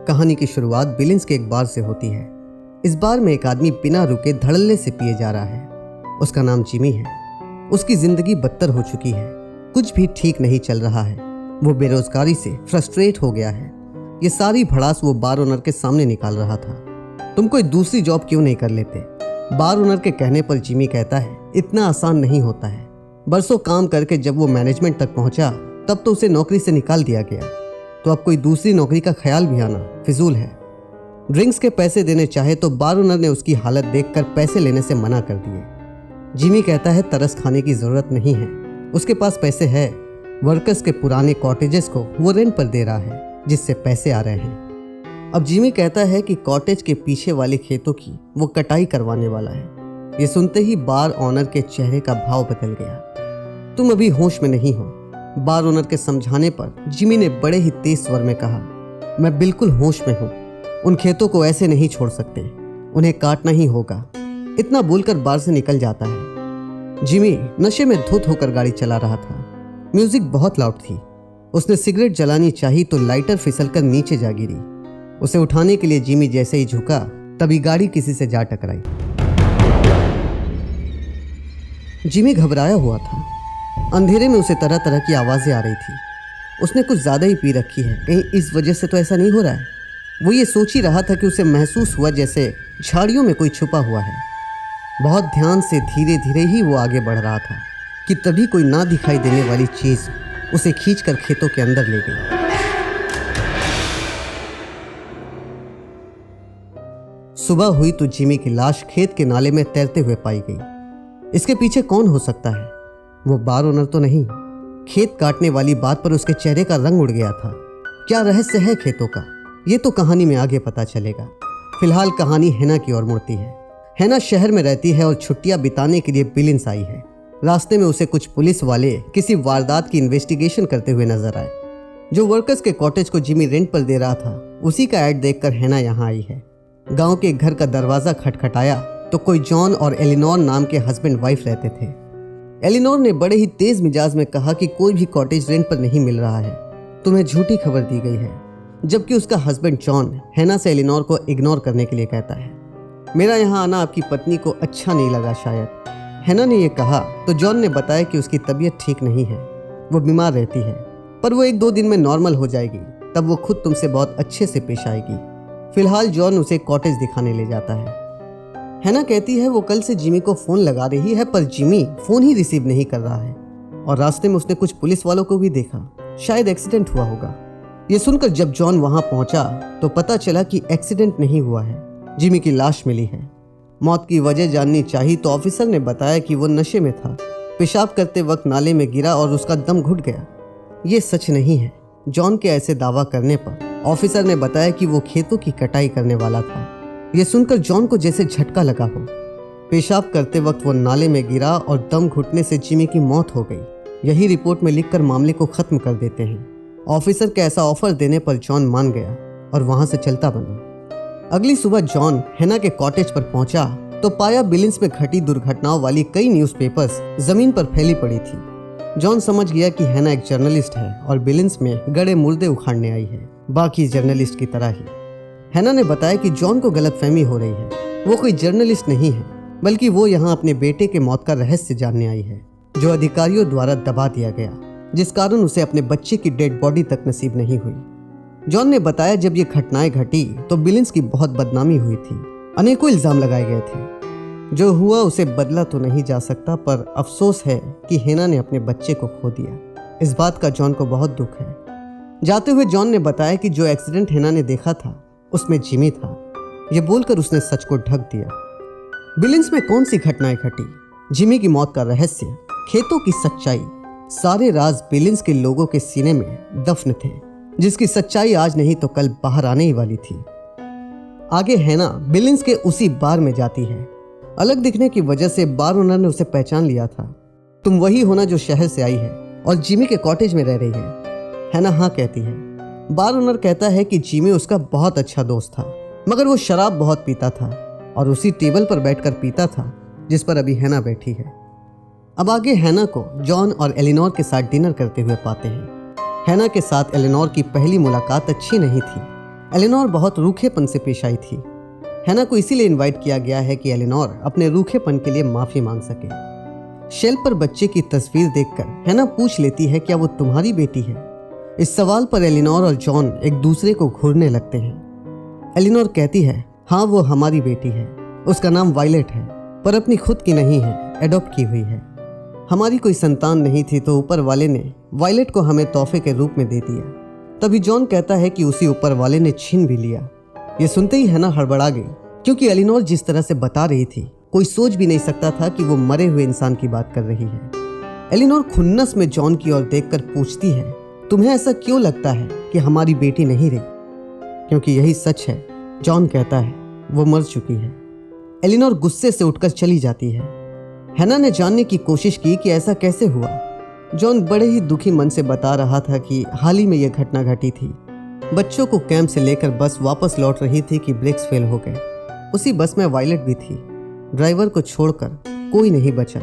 कहानी की शुरुआत बिलिंस के एक बार से होती है। इस बार में एक आदमी बिना रुके धड़ल्ले से पिए जा रहा है। उसका नाम जिमी है। उसकी जिंदगी बदतर हो चुकी है। कुछ भी ठीक नहीं चल रहा है। वो बेरोजगारी से फ्रस्ट्रेट हो गया है। ये सारी भड़ास वो बार ओनर के सामने निकाल रहा था। तुम कोई दूसरी जॉब क्यों नहीं कर लेते? बार ओनर के कहने पर जिमी कहता है, इतना आसान नहीं होता है। बरसों काम करके जब वो मैनेजमेंट तक पहुंचा तब तो उसे नौकरी से निकाल दिया गया, तो अब कोई दूसरी नौकरी का ख्याल भी आना फिजूल है। ड्रिंक्स के पैसे देने चाहे तो बार ओनर ने उसकी हालत देखकर पैसे लेने से मना कर दिए। जिमी कहता है तरस खाने की जरूरत नहीं है, उसके पास पैसे है। वर्कर्स के पुराने कॉटेजेस को वो रेंट पर दे रहा है, जिससे पैसे आ रहे हैं। अब जिमी कहता है कि कॉटेज के पीछे वाले खेतों की वो कटाई करवाने वाला है। ये सुनते ही बार ओनर के चेहरे का भाव बदल गया। तुम अभी होश में नहीं हो। बार ओनर के समझाने पर जिमी ने बड़े ही तेज स्वर में कहा, मैं बिल्कुल होश में हूँ। उन खेतों को ऐसे नहीं छोड़ सकते, उन्हें काटना ही होगा। इतना बोलकर बार से निकल जाता है। जिमी नशे में धुत होकर गाड़ी चला रहा था। म्यूजिक बहुत लाउड थी। उसने सिगरेट जलानी चाही तो लाइटर फिसलकर नीचे जा गिरी। उसे उठाने के लिए जिमी जैसे ही झुका तभी गाड़ी किसी से जा टकराई। जिमी घबराया हुआ था। अंधेरे में उसे तरह तरह की आवाजें आ रही थी। उसने कुछ ज्यादा ही पी रखी है, कहीं इस वजह से तो ऐसा नहीं हो रहा है। वो ये सोच ही रहा था कि उसे महसूस हुआ जैसे झाड़ियों में कोई छुपा हुआ है। बहुत ध्यान से धीरे धीरे ही वो आगे बढ़ रहा था कि तभी कोई ना दिखाई देने वाली चीज उसे खींचकर खेतों के अंदर ले गई। सुबह हुई तो जिमी की लाश खेत के नाले में तैरते हुए पाई गई। इसके पीछे कौन हो सकता है? वो बार ओनर तो नहीं। खेत काटने वाली बात पर उसके चेहरे का रंग उड़ गया था। क्या रहस्य है खेतों का? ये तो कहानी में आगे पता चलेगा। फिलहाल कहानी हैना की ओर मुड़ती है। हैना शहर में रहती है और छुट्टियां बिताने के लिए बिलिंस आई है। रास्ते में उसे कुछ पुलिस वाले किसी वारदात की इन्वेस्टिगेशन करते हुए नजर आए। जो वर्कर्स के कॉटेज को जिमी रेंट पर दे रहा था, उसी का ऐड देखकर हैना यहाँ आई है। गांव के घर का दरवाजा खटखटाया तो कोई जॉन और एलिनोर नाम के हस्बैंड वाइफ रहते थे। एलिनोर ने बड़े ही तेज मिजाज में कहा कि कोई भी कॉटेज रेंट पर नहीं मिल रहा है, तुम्हें झूठी खबर दी गई है। जबकि उसका हस्बैंड जॉन हैना से एलिनोर को इग्नोर करने के लिए कहता है, मेरा यहाँ आना आपकी पत्नी को अच्छा नहीं लगा शायद। हैना ने यह कहा तो जॉन ने बताया कि उसकी तबीयत ठीक नहीं है, वो बीमार रहती है, पर वो 1-2 दिन में नॉर्मल हो जाएगी, तब वो खुद तुमसे बहुत अच्छे से पेश आएगी। फिलहाल जॉन उसे कॉटेज दिखाने ले जाता है। हैना कहती है वो कल से जिमी को फोन लगा रही है, पर जिमी फोन ही रिसीव नहीं कर रहा है। और रास्ते में उसने कुछ पुलिस वालों को भी देखा, शायद एक्सीडेंट हुआ होगा। ये सुनकर जब जॉन वहां पहुंचा तो पता चला कि एक्सीडेंट नहीं हुआ है, जिमी की लाश मिली है। मौत की वजह जाननी चाहिए तो ऑफिसर ने बताया कि वो नशे में था, पेशाब करते वक्त नाले में गिरा और उसका दम घुट गया। ये सच नहीं है। जॉन के ऐसे दावा करने पर ऑफिसर ने बताया कि वो खेतों की कटाई करने वाला था। यह सुनकर जॉन को जैसे झटका लगा हो। पेशाब करते वक्त वो नाले में गिरा और दम घुटने से जिमी की मौत हो गई। यही रिपोर्ट में लिखकर मामले को खत्म कर देते हैं। ऑफिसर के ऐसा ऑफर देने पर जॉन मान गया और वहां से चलता बना। अगली सुबह जॉन हैना के कॉटेज पर पहुंचा तो पाया बिलिंस में घटी दुर्घटनाओं वाली कई न्यूज़पेपर्स जमीन पर फैली पड़ी थी। जॉन समझ गया कि हैना एक जर्नलिस्ट है और बिलिंस में गड़े मुर्दे उखाड़ने आई है, बाकी जर्नलिस्ट की तरह ही। हैना ने बताया कि जॉन को गलतफहमी हो रही है। वो कोई जर्नलिस्ट नहीं है, बल्कि वो यहाँ अपने बेटे के मौत का रहस्य जानने आई है, जो अधिकारियों द्वारा दबा दिया गया, जिस कारण उसे अपने बच्चे की डेड बॉडी तक नसीब नहीं हुई। जॉन ने बताया जब ये घटनाएं घटी तो बिलिंस की बहुत बदनामी हुई थी। अनेकों इल्जाम लगाए गए थे। जो हुआ उसे बदला तो नहीं जा सकता, पर अफसोस है कि हैना ने अपने बच्चे को खो दिया। इस बात का जॉन को बहुत दुख है। जाते हुए जॉन ने बताया कि जो एक्सीडेंट हैना ने देखा था उसमें जिमी था। यह बोलकर उसने सच को ढक दिया। बिलिंस में कौन सी घटनाएं घटी, जिमी की मौत का रहस्य, खेतों की सच्चाई, सारे राज बिलिंस के लोगों के सीने में दफन थे, जिसकी सच्चाई आज नहीं तो कल बाहर आने ही वाली थी। आगे हैना बिलिंस के उसी बार में जाती है। अलग दिखने की वजह से बार ओनर ने उसे पहचान लिया था। तुम वही हो ना जो शहर से आई है और जिमी के कॉटेज में रह रही है? हैना हाँ कहती है। बार ओनर कहता है कि जिमी उसका बहुत अच्छा दोस्त था, मगर वो शराब बहुत पीता था और उसी टेबल पर बैठकर पीता था जिस पर अभी हैना बैठी है। अब आगे हैना को जॉन और एलिनोर के साथ डिनर करते हुए पाते हैं। हैना के साथ एलिनोर की पहली मुलाकात अच्छी नहीं थी। एलिनोर बहुत रूखेपन से पेश आई थी। हैना को इसीलिए इनवाइट किया गया है कि एलिनोर अपने रूखेपन के लिए माफी मांग सके। शेल्फ पर बच्चे की तस्वीर देखकर हैना पूछ लेती है क्या वो तुम्हारी बेटी है। इस सवाल पर एलिनोर और जॉन एक दूसरे को घूरने लगते हैं। एलिनोर कहती है हाँ वो हमारी बेटी है, उसका नाम वायलेट है, पर अपनी खुद की नहीं है, एडॉप्ट की हुई है। हमारी कोई संतान नहीं थी तो ऊपर वाले ने वायलेट को हमें तोहफे के रूप में दे दिया। तभी जॉन कहता है कि उसी ऊपर वाले ने छीन भी लिया। ये सुनते ही हैना हड़बड़ा गई, क्योंकि एलिनोर जिस तरह से बता रही थी कोई सोच भी नहीं सकता था कि वो मरे हुए इंसान की बात कर रही है। एलिनोर खुन्नस में जॉन की ओर देखकर पूछती है तुम्हें ऐसा क्यों लगता है कि हमारी बेटी नहीं रही? क्योंकि यही सच है, जॉन कहता है, वो मर चुकी है। एलिनोर गुस्से से उठकर चली जाती है। हैना ने जानने की कोशिश की कि ऐसा कैसे हुआ। जॉन बड़े ही दुखी मन से बता रहा था कि हाल ही में यह घटना घटी थी। बच्चों को कैंप से लेकर बस वापस लौट रही थी कि ब्रेक्स फेल हो गए। उसी बस में वायलेट भी थी। ड्राइवर को छोड़कर कोई नहीं बचा।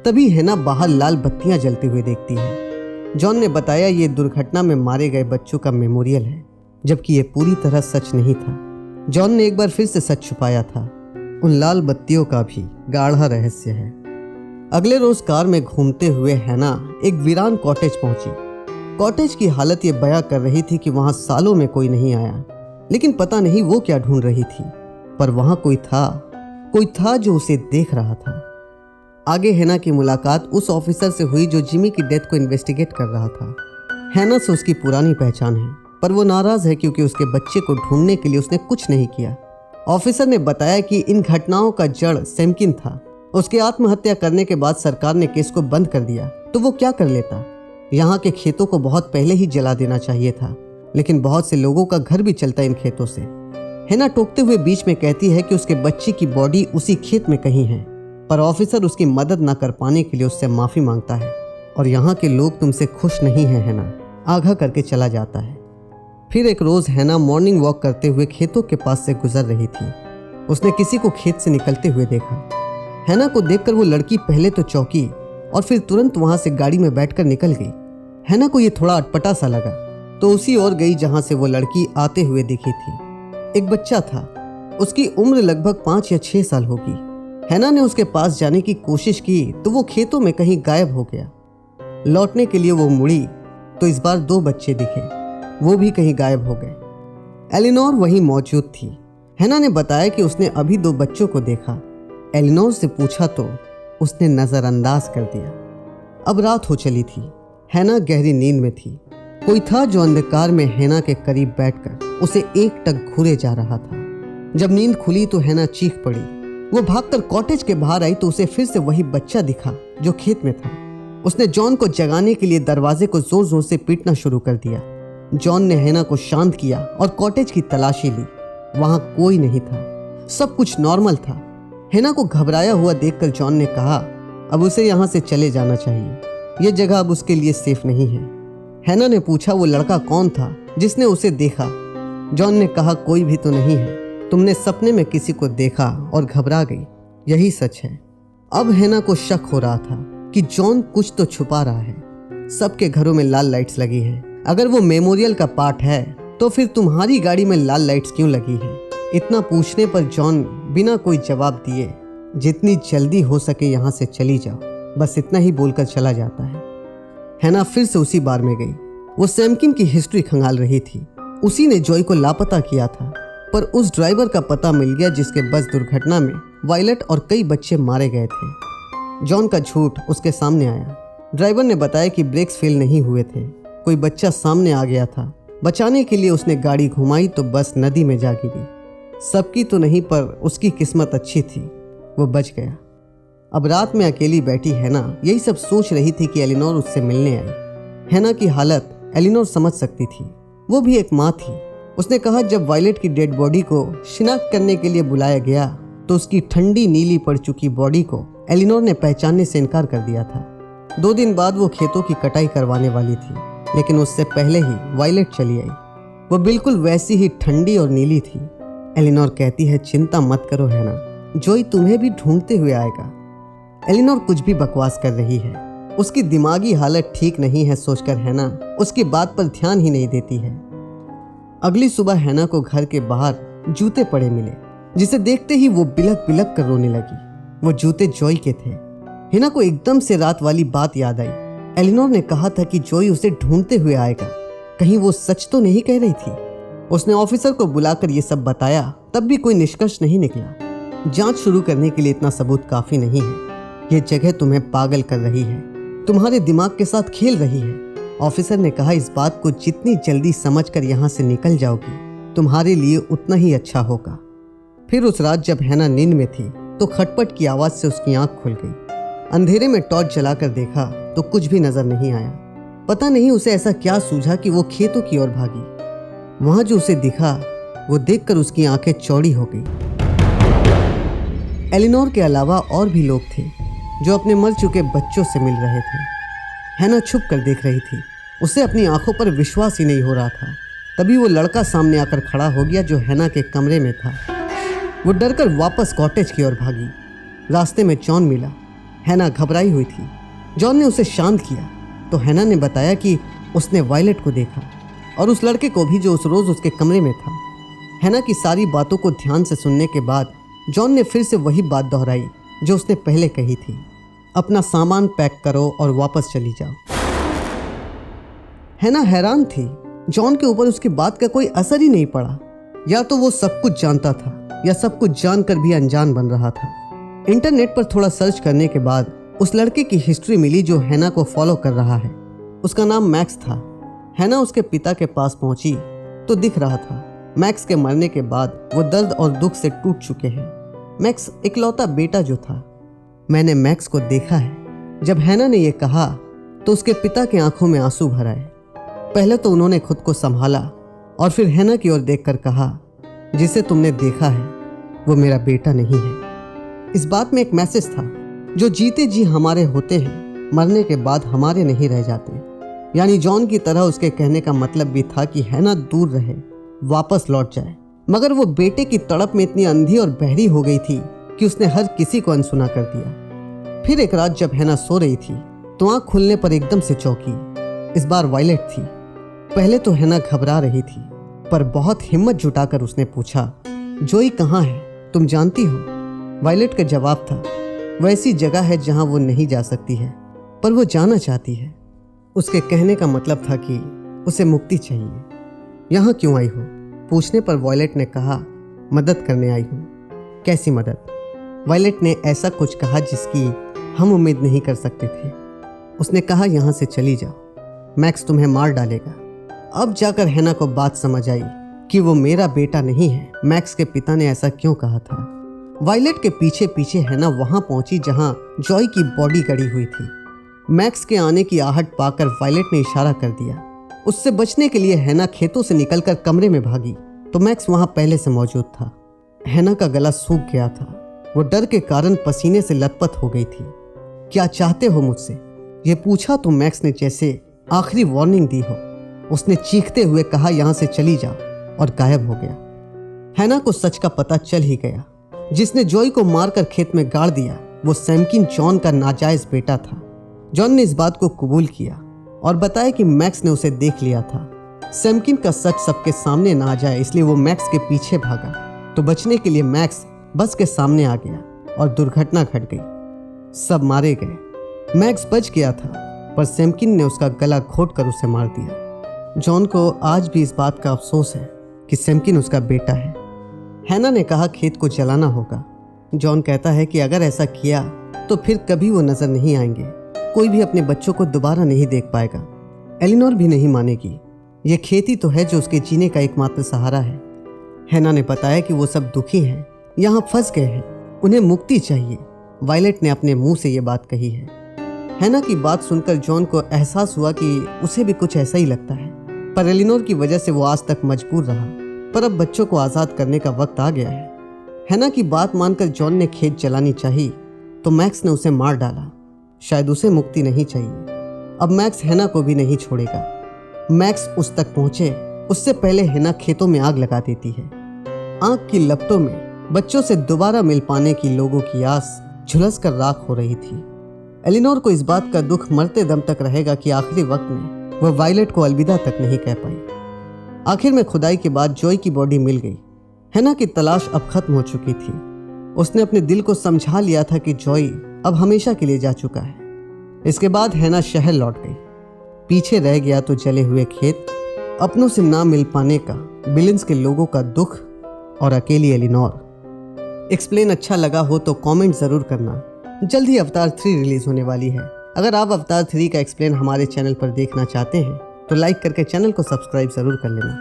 तभी हैना बाहर लाल बत्तियां जलती हुई देखती है। जॉन ने बताया ये दुर्घटना में मारे गए बच्चों का मेमोरियल है, जबकि ये पूरी तरह सच नहीं था। जॉन ने एक बार फिर से सच छुपाया था। उन लाल बत्तियों का भी गाढ़ा रहस्य है। अगले रोज कार में घूमते हुए हैना एक वीरान कॉटेज पहुंची। कॉटेज की हालत ये बयां कर रही थी कि वहां सालों में कोई नहीं आया, लेकिन पता नहीं वो क्या ढूंढ रही थी, पर वहां कोई था जो उसे देख रहा था। आगे हैना की मुलाकात उस ऑफिसर से हुई जो जिमी की डेथ को इन्वेस्टिगेट कर रहा था। हैना से उसकी पुरानी पहचान है, पर वो नाराज है क्योंकि उसके बच्चे को ढूंढने के लिए उसने कुछ नहीं किया। ऑफिसर ने बताया कि इन घटनाओं का जड़ सैमकिन था। उसके आत्महत्या करने के बाद सरकार ने केस को बंद कर दिया, तो वो क्या कर लेता? यहाँ के खेतों को बहुत पहले ही जला देना चाहिए था, लेकिन बहुत से लोगों का घर भी चलता इन खेतों से। हैना टोकते हुए बीच में कहती है कि उसके बच्चे की बॉडी उसी खेत में कहीं है, पर ऑफिसर उसकी मदद न कर पाने के लिए उससे माफी मांगता है और यहाँ के लोग तुमसे खुश नहीं हैं हैना, आगाह करके चला जाता है। फिर एक रोज हैना मॉर्निंग वॉक करते हुए खेतों के पास से गुजर रही थी। उसने किसी को खेत से निकलते हुए देखा। हैना को देखकर वो लड़की पहले तो चौंकी और फिर तुरंत वहां से गाड़ी में बैठकर निकल गई। हैना को ये थोड़ा अटपटा सा लगा, तो उसी ओर गई जहां से वो लड़की आते हुए दिखी थी। एक बच्चा था, उसकी उम्र लगभग 5 या 6 साल होगी। हैना ने उसके पास जाने की कोशिश की तो वो खेतों में कहीं गायब हो गया। लौटने के लिए वो मुड़ी तो इस बार 2 बच्चे दिखे, वो भी कहीं गायब हो गए। एलिनोर वहीं मौजूद थी। हैना ने बताया कि उसने अभी 2 बच्चों को देखा। एलिनोर से पूछा तो उसने नजरअंदाज कर दिया। अब रात हो चली थी। हैना गहरी नींद में थी। कोई था जो अंधकार में हैना के करीब बैठकर उसे एकटक घूरे जा रहा था। जब नींद खुली तो हैना चीख पड़ी। वो भागकर कॉटेज के बाहर आई तो उसे फिर से वही बच्चा दिखा जो खेत में था। उसने जॉन को जगाने के लिए दरवाजे को जोर जोर से पीटना शुरू कर दिया। जॉन ने हैना को शांत किया और कॉटेज की तलाशी ली। वहां कोई नहीं था, सब कुछ नॉर्मल था। हैना को घबराया हुआ देखकर जॉन ने कहा अब उसे यहाँ से चले जाना चाहिए, ये जगह अब उसके लिए सेफ नहीं है। हैना ने पूछा वो लड़का कौन था जिसने उसे देखा। जॉन ने कहा कोई भी तो नहीं है, तुमने सपने में किसी को देखा और घबरा गई, यही सच है। अब हैना को शक हो रहा था कि जॉन कुछ तो छुपा रहा है। सबके घरों में लाल लाइट्स लगी हैं। अगर वो मेमोरियल का पार्ट है तो फिर तुम्हारी गाड़ी में लाल लाइट्स क्यों लगी हैं? इतना पूछने पर जॉन बिना कोई जवाब दिए जितनी जल्दी हो सके यहाँ से चली जाओ, बस इतना ही बोलकर चला जाता है। हैना फिर से उसी बार में गई। वो सैमकिन की हिस्ट्री खंगाल रही थी। उसी ने जॉय को लापता किया था, पर उस ड्राइवर का पता मिल गया जिसके बस दुर्घटना में वायलेट और कई बच्चे मारे गए थे। जॉन का झूठ उसके सामने आया। ड्राइवर ने बताया कि ब्रेक्स फेल नहीं हुए थे, कोई बच्चा सामने आ गया था। बचाने के लिए उसने गाड़ी घुमाई तो बस नदी में जा गिरी। सबकी तो नहीं, पर उसकी किस्मत अच्छी थी, वो बच गया। अब रात में अकेली बैठी हैना यही सब सोच रही थी कि एलिनोर उससे मिलने आई। हैना की हालत एलिनोर समझ सकती थी, वो भी एक माँ थी। उसने कहा जब वायलेट की डेड बॉडी को शिनाख्त करने के लिए बुलाया गया तो उसकी ठंडी नीली पड़ चुकी बॉडी को एलिनोर ने पहचानने से इनकार कर दिया था। 2 दिन बाद वो खेतों की कटाई करवाने वाली थी, लेकिन उससे पहले ही वायलेट चली आई। वो बिल्कुल वैसी ही ठंडी और नीली थी। एलिनोर कहती है चिंता मत करो हैना, जॉय तुम्हें भी ढूंढते हुए आएगा। एलिनोर कुछ भी बकवास कर रही है। उसकी दिमागी हालत ठीक नहीं है सोचकर हैना उसकी बात पर ध्यान ही नहीं देती है। अगली सुबह हैना को घर के बाहर जूते पड़े मिले, जिसे देखते ही वो बिलक बिलक कर रोने लगी। वो जूते जॉय के थे। हैना को एकदम से रात वाली बात याद आई। एलिनोर ने कहा था कि जॉय उसे ढूंढते हुए आएगा। कहीं वो सच तो नहीं कह रही थी। उसने ऑफिसर को बुलाकर ये सब बताया, तब भी कोई निष्कर्ष नहीं निकला। जांच शुरू करने के लिए इतना सबूत काफी नहीं है। ये जगह तुम्हें पागल कर रही है, तुम्हारे दिमाग के साथ खेल रही है। ऑफिसर ने कहा, इस बात को जितनी जल्दी समझकर यहाँ से निकल जाओगी, तुम्हारे लिए उतना ही अच्छा होगा। फिर उस रात जब हैना नींद में थी तो खटपट की आवाज से उसकी आंख खुल गई। अंधेरे में टॉर्च जलाकर देखा तो कुछ भी नजर नहीं आया। पता नहीं उसे ऐसा क्या सूझा कि वो खेतों की ओर भागी। वहां जो उसे दिखा वो देखकर उसकी आंखें चौड़ी हो गई। एलिनोर के अलावा और भी लोग थे जो अपने मर चुके बच्चों से मिल रहे थे। हैना छुप कर देख रही थी। उसे अपनी आंखों पर विश्वास ही नहीं हो रहा था। तभी वो लड़का सामने आकर खड़ा हो गया जो हैना के कमरे में था। वो डरकर वापस कॉटेज की ओर भागी। रास्ते में जॉन मिला। हैना घबराई हुई थी। जॉन ने उसे शांत किया तो हैना ने बताया कि उसने वायलेट को देखा और उस लड़के को भी जो उस रोज उसके कमरे में था। हैना की सारी बातों को ध्यान से सुनने के बाद जॉन ने फिर से वही बात दोहराई जो उसने पहले कही थी, अपना सामान पैक करो और वापस चली जाओ। हैना हैरान थी। जॉन के ऊपर उसकी बात का कोई असर ही नहीं पड़ा। या तो वो सब कुछ जानता था या सब कुछ जानकर भी अनजान बन रहा था। इंटरनेट पर थोड़ा सर्च करने के बाद उस लड़के की हिस्ट्री मिली जो हैना को फॉलो कर रहा है। उसका नाम मैक्स था। हैना उसके पिता के पास पहुंची तो दिख रहा था मैक्स के मरने के बाद वो दर्द और दुख से टूट चुके हैं। मैक्स इकलौता बेटा जो था। मैंने मैक्स को देखा है। जब हैना ने यह कहा तो उसके पिता की आंखों में आंसू भर आए। पहले तो उन्होंने खुद को संभाला और फिर हैना की ओर देखकर कहा, जिसे तुमने देखा है वो मेरा बेटा नहीं है। इस बात में एक मैसेज था, जो जीते जी हमारे होते हैं मरने के बाद हमारे नहीं रह जाते। यानी जॉन की तरह उसके कहने का मतलब भी था कि हैना दूर रहे, वापस लौट जाए। मगर वो बेटे की तड़प में इतनी अंधी और बहरी हो गई थी कि उसने हर किसी को अनसुना कर दिया। फिर एक रात जब हैना सो रही थी तो आंख खुलने पर एकदम से चौंकी। इस बार वायलेट थी। पहले तो हैना घबरा रही थी, पर बहुत हिम्मत जुटाकर उसने पूछा, जोई कहाँ है, तुम जानती हो? वायलेट का जवाब था, वैसी जगह है जहां वो नहीं जा सकती है, पर वो जाना चाहती है। उसके कहने का मतलब था कि उसे मुक्ति चाहिए। यहाँ क्यों आई हो? पूछने पर वायलेट ने कहा, मदद करने आई हूँ। कैसी मदद? वायलेट ने ऐसा कुछ कहा जिसकी हम उम्मीद नहीं कर सकते थे। उसने कहा, यहाँ से चली जाओ, मैक्स तुम्हें मार डालेगा। अब जाकर हैना को बात समझ आई कि वो मेरा बेटा नहीं है। मैक्स के पिता ने ऐसा क्यों कहा था। वायलेट के पीछे पीछे हैना वहां पहुंची जहां जॉय की बॉडी गड़ी हुई थी। मैक्स के आने की आहट पाकर वायलेट ने इशारा कर दिया। उससे बचने के लिए हैना खेतों से निकलकर कमरे में भागी तो मैक्स वहां पहले से मौजूद था। हैना का गला सूख गया था। वो डर के कारण पसीने से लथपथ हो गई थी। क्या चाहते हो मुझसे? ये पूछा तो मैक्स ने जैसे आखिरी वार्निंग दी हो। उसने चीखते हुए कहा, यहाँ से चली जाओ, और गायब हो गया। हैना को सच का पता चल ही गया। जिसने जॉय को मारकर खेत में गाड़ दिया वो सैमकिन जॉन का नाजायज बेटा था। जॉन ने इस बात को कबूल किया और बताया कि मैक्स ने उसे देख लिया था। सैमकिन का सच सबके सामने ना आ जाए इसलिए वो मैक्स के पीछे भागा, तो बचने के लिए मैक्स बस के सामने आ गया और दुर्घटना घट गई। सब मारे गए। मैक्स बच गया था, पर सैमकिन ने उसका गला घोंटकर उसे मार दिया। जॉन को आज भी इस बात का अफसोस है कि सैमकिन उसका बेटा है। हैना ने कहा, खेत को जलाना होगा। जॉन कहता है कि अगर ऐसा किया तो फिर कभी वो नजर नहीं आएंगे। कोई भी अपने बच्चों को दोबारा नहीं देख पाएगा। एलिनोर भी नहीं मानेगी। ये खेती तो है जो उसके जीने का एकमात्र सहारा है। हैना ने बताया कि वो सब दुखी हैं, यहाँ फंस गए हैं, उन्हें मुक्ति चाहिए। वायलेट ने अपने मुंह से ये बात कही है। हैना की बात सुनकर जॉन को एहसास हुआ कि उसे भी कुछ ऐसा ही लगता है, पर एलिनोर की वजह से वो आज तक मजबूर रहा। पर अब बच्चों को आज़ाद करने का वक्त आ गया है। हैना की बात मानकर जॉन ने खेत जलानी चाहिए तो मैक्स ने उसे मार डाला। शायद उसे मुक्ति नहीं चाहिए। अब मैक्स हैना को भी नहीं छोड़ेगा। मैक्स उस तक पहुंचे उससे पहले हैना खेतों में आग लगा देती है। आग की लपटों में बच्चों से दोबारा मिल पाने की लोगों की आस झुलस कर राख हो रही थी। एलिनोर को इस बात का दुख मरते दम तक रहेगा कि आखिरी वक्त में वह वायलेट को अलविदा तक नहीं कह पाई। आखिर में खुदाई के बाद जॉय की बॉडी मिल गई। हैना की तलाश अब खत्म हो चुकी थी। उसने अपने दिल को समझा लिया था कि जॉय अब हमेशा के लिए जा चुका है। इसके बाद हैना शहर लौट गई। पीछे रह गया तो जले हुए खेत, अपनों से ना मिल पाने का बिलिंस के लोगों का दुख और अकेली एलिनोर। एक्सप्लेन अच्छा लगा हो तो कमेंट ज़रूर करना। जल्द ही अवतार 3 रिलीज़ होने वाली है। अगर आप अवतार 3 का एक्सप्लेन हमारे चैनल पर देखना चाहते हैं तो लाइक करके चैनल को सब्सक्राइब ज़रूर कर लेना।